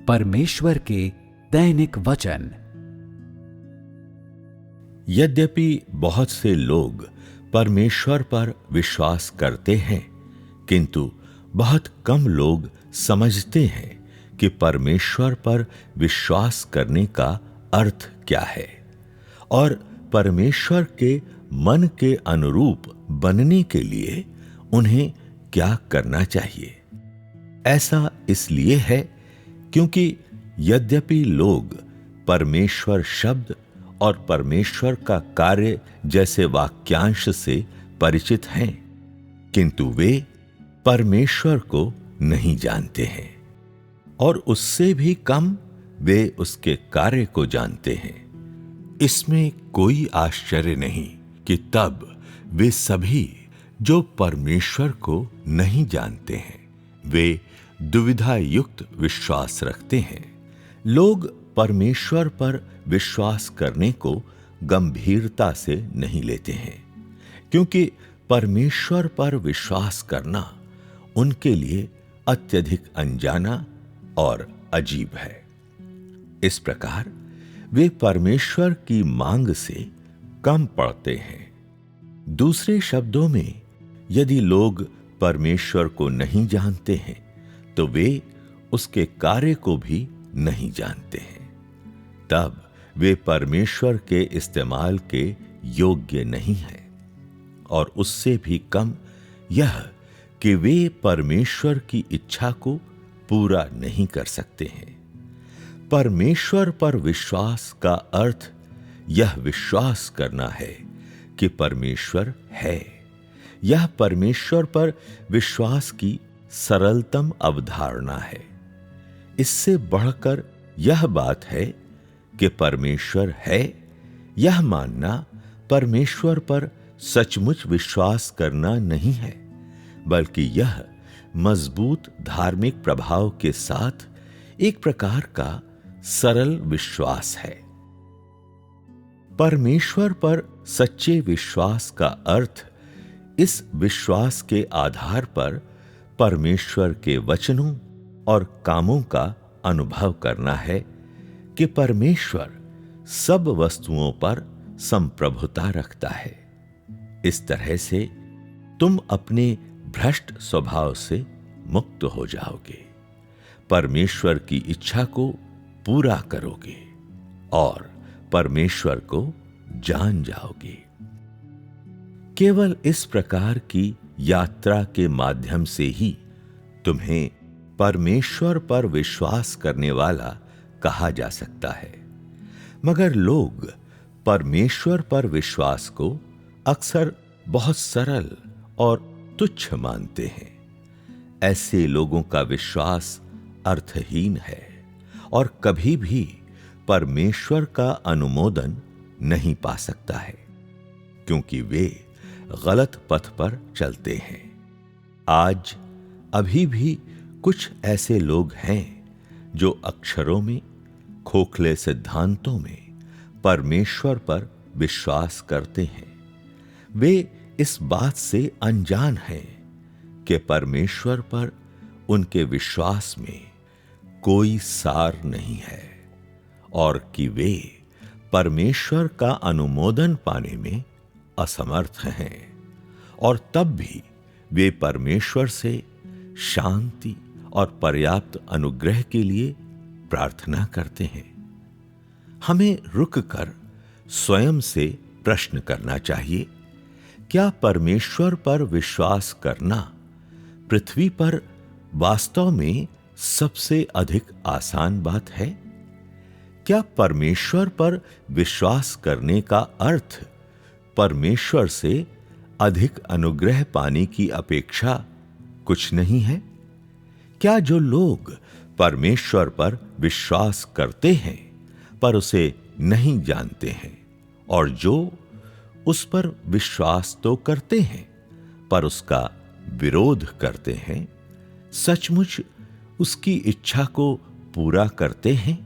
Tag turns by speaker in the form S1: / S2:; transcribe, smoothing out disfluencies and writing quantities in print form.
S1: परमेश्वर के दैनिक वचन।
S2: यद्यपि बहुत से लोग परमेश्वर पर विश्वास करते हैं, किंतु बहुत कम लोग समझते हैं कि परमेश्वर पर विश्वास करने का अर्थ क्या है और परमेश्वर के मन के अनुरूप बनने के लिए उन्हें क्या करना चाहिए। ऐसा इसलिए है क्योंकि यद्यपि लोग परमेश्वर शब्द और परमेश्वर का कार्य जैसे वाक्यांश से परिचित हैं, किंतु वे परमेश्वर को नहीं जानते हैं और उससे भी कम वे उसके कार्य को जानते हैं। इसमें कोई आश्चर्य नहीं कि तब वे सभी जो परमेश्वर को नहीं जानते हैं, वे दुविधा युक्त विश्वास रखते हैं। लोग परमेश्वर पर विश्वास करने को गंभीरता से नहीं लेते हैं, क्योंकि परमेश्वर पर विश्वास करना उनके लिए अत्यधिक अनजाना और अजीब है। इस प्रकार वे परमेश्वर की मांग से कम पड़ते हैं। दूसरे शब्दों में, यदि लोग परमेश्वर को नहीं जानते हैं तो वे उसके कार्य को भी नहीं जानते हैं। तब वे परमेश्वर के इस्तेमाल के योग्य नहीं हैं और उससे भी कम यह कि वे परमेश्वर की इच्छा को पूरा नहीं कर सकते हैं। परमेश्वर पर विश्वास का अर्थ यह विश्वास करना है कि परमेश्वर है। यह परमेश्वर पर विश्वास की सरलतम अवधारणा है। इससे बढ़कर यह बात है कि परमेश्वर है, यह मानना परमेश्वर पर सचमुच विश्वास करना नहीं है, बल्कि यह मजबूत धार्मिक प्रभाव के साथ एक प्रकार का सरल विश्वास है। परमेश्वर पर सच्चे विश्वास का अर्थ इस विश्वास के आधार पर परमेश्वर के वचनों और कामों का अनुभव करना है कि परमेश्वर सब वस्तुओं पर संप्रभुता रखता है। इस तरह से तुम अपने भ्रष्ट स्वभाव से मुक्त हो जाओगे, परमेश्वर की इच्छा को पूरा करोगे और परमेश्वर को जान जाओगे। केवल इस प्रकार की यात्रा के माध्यम से ही तुम्हें परमेश्वर पर विश्वास करने वाला कहा जा सकता है। मगर लोग परमेश्वर पर विश्वास को अक्सर बहुत सरल और तुच्छ मानते हैं। ऐसे लोगों का विश्वास अर्थहीन है और कभी भी परमेश्वर का अनुमोदन नहीं पा सकता है, क्योंकि वे गलत पथ पर चलते हैं। आज अभी भी कुछ ऐसे लोग हैं जो अक्षरों में, खोखले सिद्धांतों में परमेश्वर पर विश्वास करते हैं। वे इस बात से अनजान हैं कि परमेश्वर पर उनके विश्वास में कोई सार नहीं है और कि वे परमेश्वर का अनुमोदन पाने में असमर्थ हैं, और तब भी वे परमेश्वर से शांति और पर्याप्त अनुग्रह के लिए प्रार्थना करते हैं। हमें रुककर स्वयं से प्रश्न करना चाहिए, क्या परमेश्वर पर विश्वास करना पृथ्वी पर वास्तव में सबसे अधिक आसान बात है? क्या परमेश्वर पर विश्वास करने का अर्थ परमेश्वर से अधिक अनुग्रह पाने की अपेक्षा कुछ नहीं है? क्या जो लोग परमेश्वर पर विश्वास करते हैं पर उसे नहीं जानते हैं, और जो उस पर विश्वास तो करते हैं पर उसका विरोध करते हैं, सचमुच उसकी इच्छा को पूरा करते हैं?